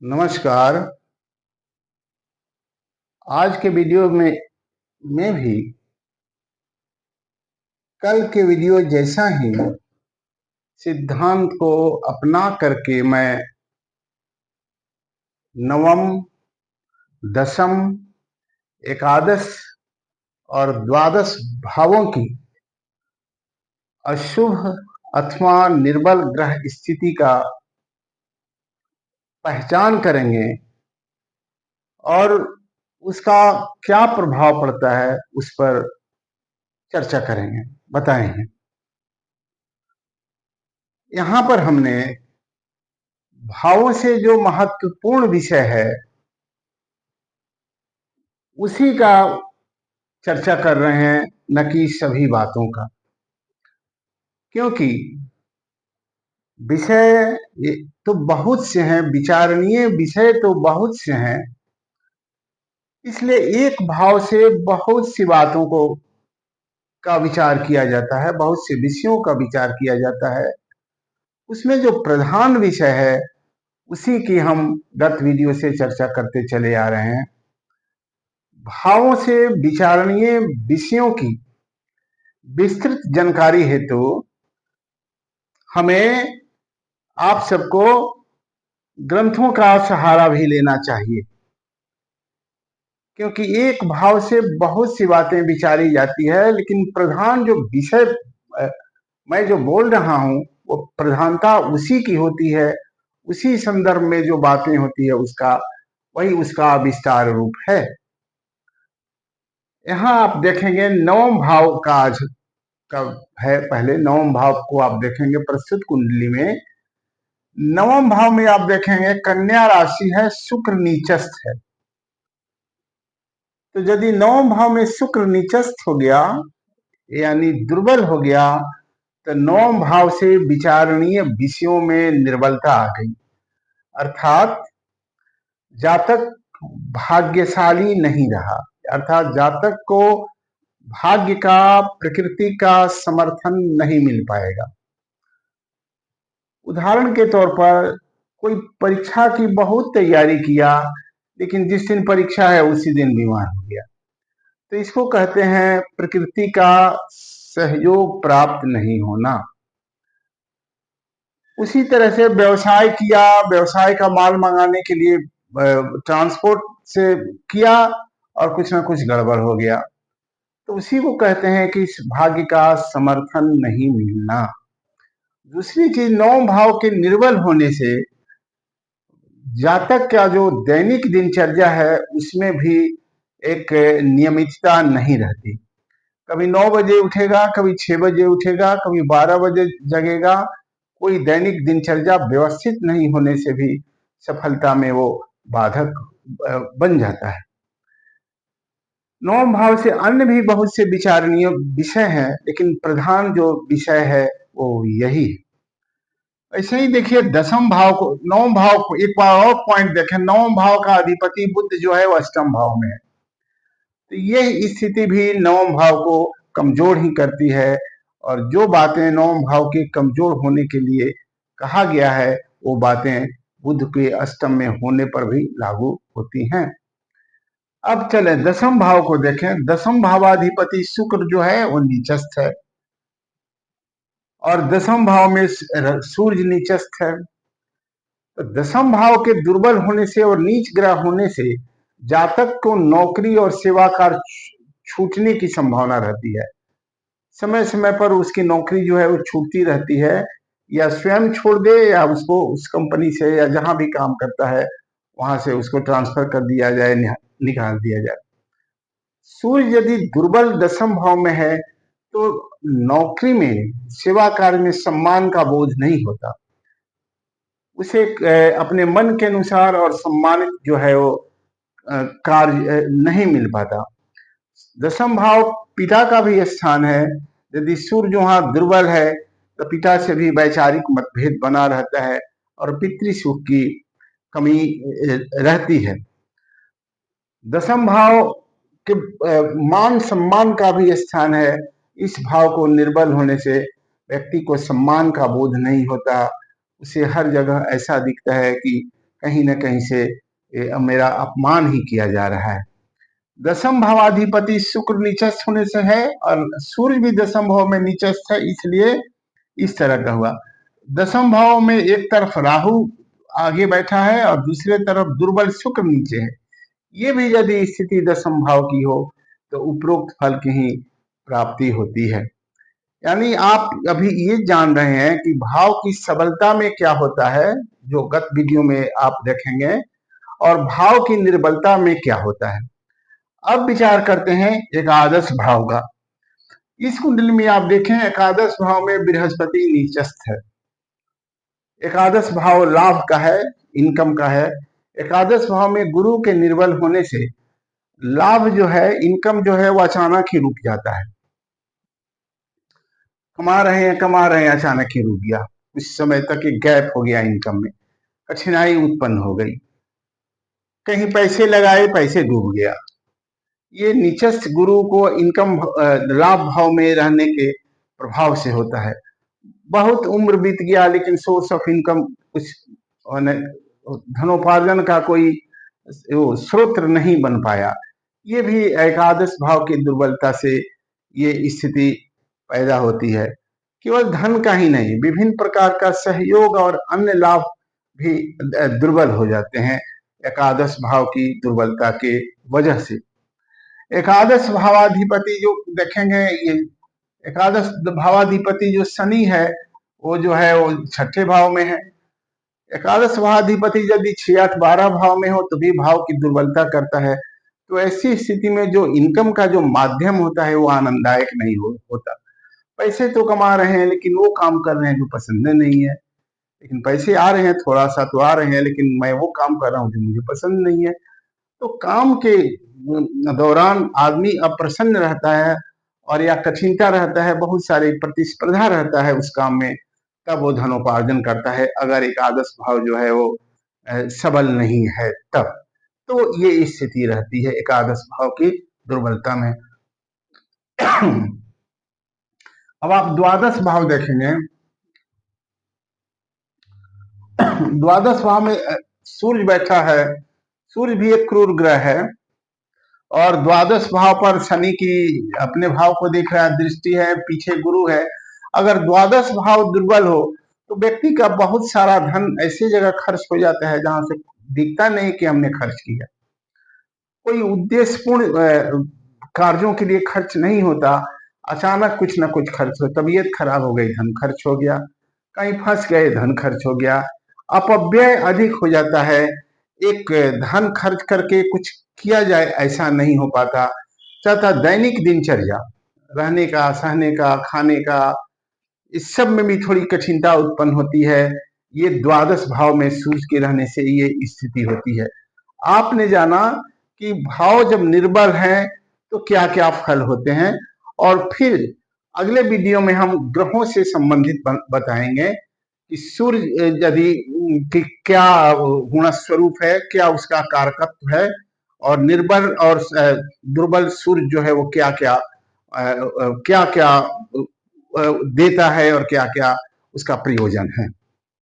नमस्कार। आज के वीडियो में भी कल के वीडियो जैसा ही सिद्धांत को अपना करके मैं नवम, दशम, एकादश और द्वादश भावों की अशुभ अथवा निर्बल ग्रह स्थिति का पहचान करेंगे और उसका क्या प्रभाव पड़ता है उस पर चर्चा करेंगे, बताएंगे। यहाँ पर हमने भावों से जो महत्वपूर्ण विषय है उसी का चर्चा कर रहे हैं, न कि सभी बातों का, क्योंकि विषय तो बहुत से हैं, विचारणीय विषय तो बहुत से हैं। इसलिए एक भाव से बहुत सी बातों का विचार किया जाता है, बहुत से विषयों का विचार किया जाता है। उसमें जो प्रधान विषय है उसी की हम गत वीडियो से चर्चा करते चले आ रहे हैं। भावों से विचारणीय विषयों की विस्तृत जानकारी हेतु हमें आप सबको ग्रंथों का सहारा भी लेना चाहिए, क्योंकि एक भाव से बहुत सी बातें विचारी जाती है, लेकिन प्रधान जो विषय मैं जो बोल रहा हूं वो प्रधानता उसी की होती है, उसी संदर्भ में जो बातें होती है वही उसका विस्तार रूप है। यहाँ आप देखेंगे नवम भाव का आज कब है। पहले नवम भाव को आप देखेंगे प्रस्तुत कुंडली में। नवम भाव में आप देखेंगे कन्या राशि है, शुक्र नीचस्थ है। तो यदि नवम भाव में शुक्र नीचस्थ हो गया यानी दुर्बल हो गया तो नवम भाव से विचारणीय विषयों में निर्बलता आ गई, अर्थात जातक भाग्यशाली नहीं रहा, अर्थात जातक को भाग्य का, प्रकृति का समर्थन नहीं मिल पाएगा। उदाहरण के तौर पर कोई परीक्षा की बहुत तैयारी किया, लेकिन जिस दिन परीक्षा है उसी दिन बीमार हो गया, तो इसको कहते हैं प्रकृति का सहयोग प्राप्त नहीं होना। उसी तरह से व्यवसाय किया, व्यवसाय का माल मंगाने के लिए ट्रांसपोर्ट से किया और कुछ ना कुछ गड़बड़ हो गया, तो उसी को कहते हैं कि इस भाग्य का समर्थन नहीं मिलना। दूसरी चीज, नवम भाव के निर्बल होने से जातक का जो दैनिक दिनचर्या है उसमें भी एक नियमितता नहीं रहती। कभी 9 बजे उठेगा, कभी 6 बजे उठेगा, कभी 12 बजे जगेगा। कोई दैनिक दिनचर्या व्यवस्थित नहीं होने से भी सफलता में वो बाधक बन जाता है। नवम भाव से अन्य भी बहुत से विचारणीय विषय हैं, लेकिन प्रधान जो विषय है वो यही है। ऐसे ही देखिए दसम भाव को, नवम भाव को एक बार और पॉइंट देखें। नवम भाव का अधिपति बुध जो है वो अष्टम भाव में है, तो ये स्थिति भी नवम भाव को कमजोर ही करती है, और जो बातें नवम भाव के कमजोर होने के लिए कहा गया है वो बातें बुध के अष्टम में होने पर भी लागू होती हैं। अब चले दसम भाव को देखें। दसम भावाधिपति शुक्र जो है वो नीचस्थ है और दसम भाव में सूर्य नीचस्थ है। तो दसम भाव के दुर्बल होने से और नीच ग्रह होने से जातक को नौकरी और सेवा कार्य छूटने की संभावना रहती है। समय समय पर उसकी नौकरी जो है वो छूटती रहती है, या स्वयं छोड़ दे या उसको उस कंपनी से या जहां भी काम करता है वहां से उसको ट्रांसफर कर दिया जाए, निकाल दिया जाए। सूर्य यदि दुर्बल दसम भाव में है तो नौकरी में, सेवा कार्य में सम्मान का बोझ नहीं होता, उसे अपने मन के अनुसार और सम्मानित जो है वो कार्य नहीं मिल पाता। दसम भाव पिता का भी स्थान है। यदि सूर्य वहां दुर्बल है तो पिता से भी वैचारिक मतभेद बना रहता है और पितृसुख की कमी रहती है। दसम भाव के मान सम्मान का भी स्थान है। इस भाव को निर्बल होने से व्यक्ति को सम्मान का बोध नहीं होता, उसे हर जगह ऐसा दिखता है कि कहीं न कहीं से मेरा अपमान ही किया जा रहा है। दसम भावाधिपति शुक्र नीचस्थ होने से है और सूर्य भी दसम भाव में नीचस्थ है, इसलिए इस तरह का हुआ। दसम भाव में एक तरफ राहु आगे बैठा है और दूसरे तरफ दुर्बल शुक्र नीचे है। ये भी यदि स्थिति दसम भाव की हो तो उपरोक्त फल की ही प्राप्ति होती है। यानी आप अभी ये जान रहे हैं कि भाव की सबलता में क्या होता है, जो गत वीडियो में आप देखेंगे, और भाव की निर्बलता में क्या होता है। अब विचार करते हैं एकादश भाव का। इस कुंडली में आप देखें एकादश भाव में बृहस्पति नीचस्थ है। एकादश भाव लाभ का है, इनकम का है। एकादश भाव में गुरु के निर्बल होने से लाभ जो है, इनकम जो है, वो अचानक ही रुक जाता है। कमा रहे हैं अचानक ही रुक गया। कुछ समय तक एक गैप हो गया, इनकम में कठिनाई उत्पन्न हो गई। कहीं पैसे लगाए, पैसे डूब गया। ये नीचस्थ गुरु को इनकम लाभ भाव में रहने के प्रभाव से होता है। बहुत उम्र बीत गया लेकिन सोर्स ऑफ इनकम कुछ धनोपार्जन का कोई स्रोत नहीं बन पाया। ये भी एकादश भाव की दुर्बलता से ये स्थिति पैदा होती है। केवल धन का ही नहीं, विभिन्न प्रकार का सहयोग और अन्य लाभ भी दुर्बल हो जाते हैं एकादश भाव की दुर्बलता के वजह से। एकादश भावाधिपति जो देखेंगे, ये एकादश भावाधिपति जो शनि है, वो जो है वो छठे भाव में है। एकादश भावाधिपति यदि 6, 8, 12 भाव में हो तो भी भाव की दुर्बलता करता है। तो ऐसी स्थिति में जो इनकम का जो माध्यम होता है वो आनंददायक नहीं होता। पैसे तो कमा रहे हैं लेकिन वो काम कर रहे हैं जो पसंद नहीं है। लेकिन पैसे आ रहे हैं, थोड़ा सा तो आ रहे हैं, लेकिन मैं वो काम कर रहा हूँ जो मुझे पसंद नहीं है। तो काम के दौरान आदमी अप्रसन्न रहता है और या कठिनता रहता है, बहुत सारी प्रतिस्पर्धा रहता है उस काम में, तब वो धनोपार्जन करता है। अगर एकादश भाव जो है वो सबल नहीं है तब तो ये स्थिति रहती है एकादश भाव की दुर्बलता में। अब आप द्वादश भाव देखेंगे। द्वादश भाव में सूर्य बैठा है। सूर्य भी एक क्रूर ग्रह है और द्वादश भाव पर शनि की अपने भाव को देख रहा है, दृष्टि है, पीछे गुरु है। अगर द्वादश भाव दुर्बल हो तो व्यक्ति का बहुत सारा धन ऐसी जगह खर्च हो जाता है जहां से दिखता नहीं कि हमने खर्च किया। कोई उद्देश्यपूर्ण कार्यों के लिए खर्च नहीं होता, अचानक कुछ ना कुछ खर्च हो। तबीयत खराब हो गई, धन खर्च हो गया। कहीं फंस गए, धन खर्च हो गया। अपव्यय अधिक हो जाता है। एक धन खर्च करके कुछ किया जाए ऐसा नहीं हो पाता। तथा दैनिक दिनचर्या, रहने का, सहने का, खाने का, इस सब में भी थोड़ी कठिनता उत्पन्न होती है। ये द्वादश भाव में सूर्य के रहने से ये स्थिति होती है। आपने जाना कि भाव जब निर्बल हैं तो क्या क्या फल होते हैं, और फिर अगले वीडियो में हम ग्रहों से संबंधित बताएंगे कि सूर्य यदि कि क्या गुणस्वरूप है, क्या उसका कारकत्व है, और निर्बल और दुर्बल सूर्य जो है वो क्या क्या देता है और क्या क्या उसका प्रयोजन है।